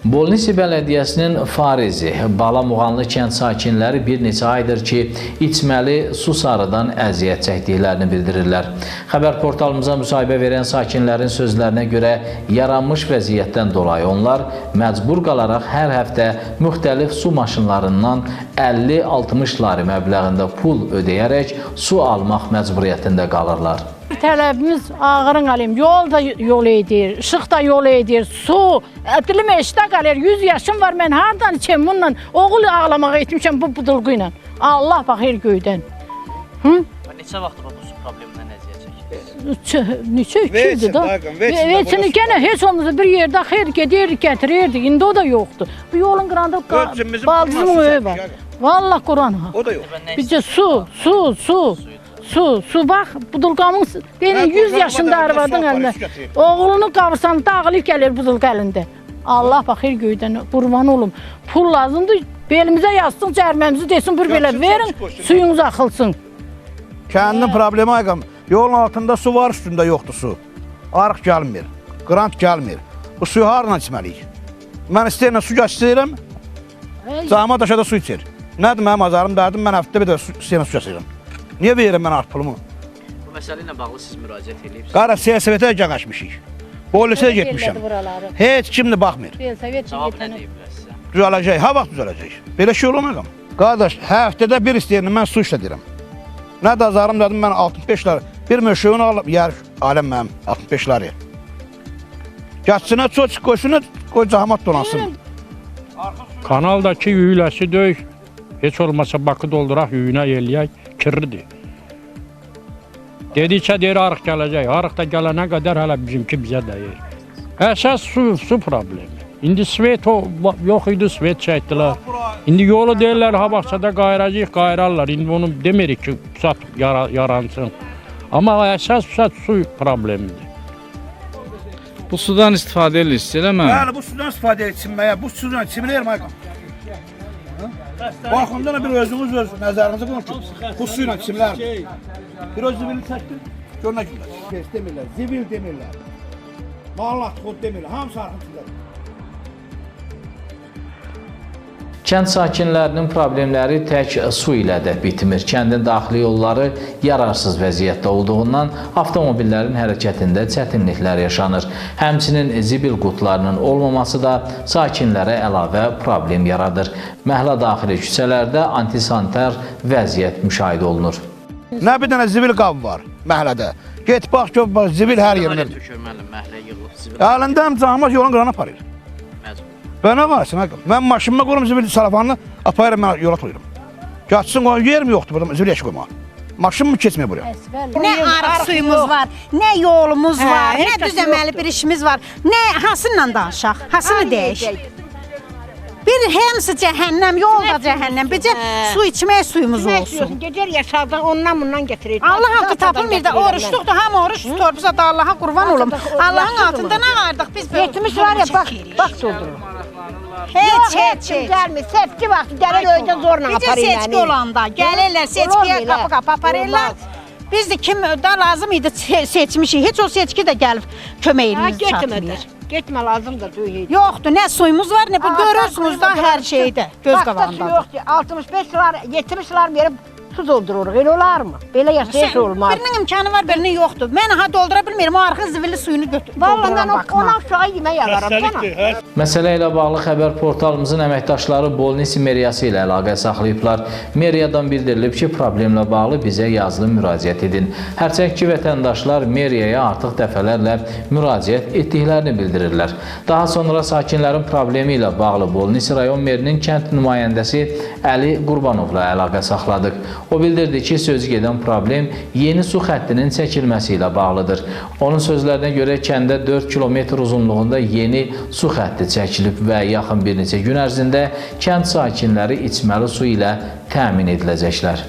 Bolnisi Bələdiyyəsinin Farizi, Bala Muğanlı kənd sakinləri bir neçə aydır ki, içməli su sarıdan əziyyət çəkdiklərini bildirirlər. Xəbər portalımıza müsahibə verən sakinlərin sözlərinə görə yaranmış vəziyyətdən dolayı onlar məcbur qalaraq hər həftə müxtəlif su maşınlarından 50-60 lari məbləğində pul ödəyərək su almaq məcburiyyətində qalırlar. Tələbimiz ağırın alayım, yol da yol edir, işıq da yol edir, su, dilim eşdə qalır, 100 yaşım var, mən hardan içəm bununla, oğul ağlamağa etmişəm bu budulğu ilə. Allah baxır göydən. Neçə vaxtdır bu su problemindən əziyyət çəkir? Neçə, 2 ildir da. Veçini gənə heç olmasa bir yerdə xeyr gedirdik, gətirirdik, indi o da yoxdur. Bu yolun qıranda baldızımın öyü var. Vallahi Quran ha. O da yox. Bizcə su bax, budulqamın 100 yaşında arvadın əlində. Oğlunu qavırsan dağılıb gəlir budulqa əlində. Allah baxır göydən, qurban olum. Pul lazımdır, belimizə yazsın, cərməmizi desin, bir belə verin, suyunuz axılsın. Kəndin problemi ayqam, yolun altında su var, üstündə yoxdur su. Arıq gəlmir, qrant gəlmir. Bu suyu hardan içməliyik? Mən istəyirəm su gəçsəyirəm, cama daşada su içir. Nədir mənim azarım dərdim, mən həftə bir də istəyirəm su gəçsəyirəm. Niyə verirəm mən art pulumu? Bu məsələ ilə bağlı siz müraciət edirsiniz. Qara siyasətə gəqəşmişik. Polisə getmişəm. Heç kimdə baxmır. Cavab nə deyiblər sizə? Düzələcək, ha vaxt düzələcək. Belə şey olmayacaq. Qardaş, həftədə bir istəyirəm, mən su işlədirəm. Nə də azarım dedim, mən 65 lira. Bir möşüyünü alıb, yer aləm mənim 65 liraya. Gəçsinə çoç qoysunə, qoy cahamat donansın. Kanaldakı yüyüləsi döyük. Heç olmasa Bakı dolduraq, yüyünə eləyək, kirlidir. Dedikcə deyir, arıq gələcək. Arıq da gələnə qədər hələ bizimki bizə dəyir. Əsas su problemi. İndi svet yox idi, svet çəkdilər. İndi yolu deyirlər, ha baxçada qayıracaq, qayırarlar. İndi onu demirik ki, pusat yaransın. Amma əsas su problemidir. Bu sudan istifadə edirsiniz, eləmə? Bəli, bu sudan istifadə etsinməyə, bu sudan içilir mi ayqam? Baxımda bir özünüz nəzərinizi qoyun ki, bu suyla içirlər mi? Bir o zibili çəkdir, gör nə günlər. Kes demirlər, zibil demirlər, mallat xod demirlər, hamısı arxıntılar. Kənd sakinlərinin problemləri tək su ilə də bitmir. Kəndin daxili yolları yararsız vəziyyətdə olduğundan avtomobillərin hərəkətində çətinliklər yaşanır. Həmçinin zibil qutlarının olmaması da sakinlərə əlavə problem yaradır. Məhəllə daxili küçələrdə antisanitar vəziyyət müşahidə olunur. Nə bir dənə zibil qabı var məhəllədə. Get bax, zibil hər yerində. Məhəllə yığılıb zibil. Əlində camat yolun qırana aparır. Ben ne varsın? Ben maşınıma koyurum zibili salafanını, apayırım ben yola koyurum. Geçsin koyun, yerim yoktu burada zibili eşik koyma. Maşın mı kesmiyor buraya? Ne arıq suyumuz var, ne yolumuz var, ne düzəməli bir işimiz var. Ne hasınla danışaq, hasını deyək. Bir hamısı cəhənnəm, yol da cəhənnəm. Bircə su içməyə suyumuz olsun. Gedir yaşardan ondan bundan getirir. Allah haqqı tapılmır da oruçluqdur, hamı oruç tutur. Bizə də Allaha qurban olum. Allahın altında nə vardıq biz böyle? Yetmiş var ya, bak doldurur. Heç. Gəlmir, seçki vaxtı gəlir öydən zorla Bizə aparır. seçki olanda gəlirlər, seçkiyə qapı aparırlar. Biz də kim da lazım idi seçmişik. Heç o seçki də gəlib kömək elimiz çatmır. Getmə lazımdır döyük. Yoxdur, nə suyumuz var, nə bu görürsünüz da hər şeydə, göz qabağındadır. Yoxdur, 65'lar, 70'lar verib su doldururuq, elə olar mı? Belə yaşayış olmaz. Birinin imkanı var, birinin yoxdur. Mən ha doldura bilmirəm, o arxın zivili suyunu Vallahi mən bakma. ona aşağı yemək yararam sana. Məsələ ilə bağlı xəbər portalımızın əməkdaşları Bolnisi meriyası ilə əlaqə saxlayıblar. Meriyadan bildirilib ki, problemlə bağlı bizə yazılı müraciət edin. Hərçək ki, vətəndaşlar meriyaya artıq dəfələrlə müraciət etdiklərini bildirirlər. Daha sonra sakinlərin problemi ilə bağlı Bolnisi rayon merinin kənd nümayəndəsi Əli Qurbanovla əlaqə saxladıq. O bildirdi ki, sözü gedən problem yeni su xəttinin çəkilməsi ilə bağlıdır. Onun sözlərinə görə kəndə 4 kilometr uzunluğunda yeni su xətti çəkilib və yaxın bir neçə gün ərzində kənd sakinləri içməli su ilə təmin ediləcəklər.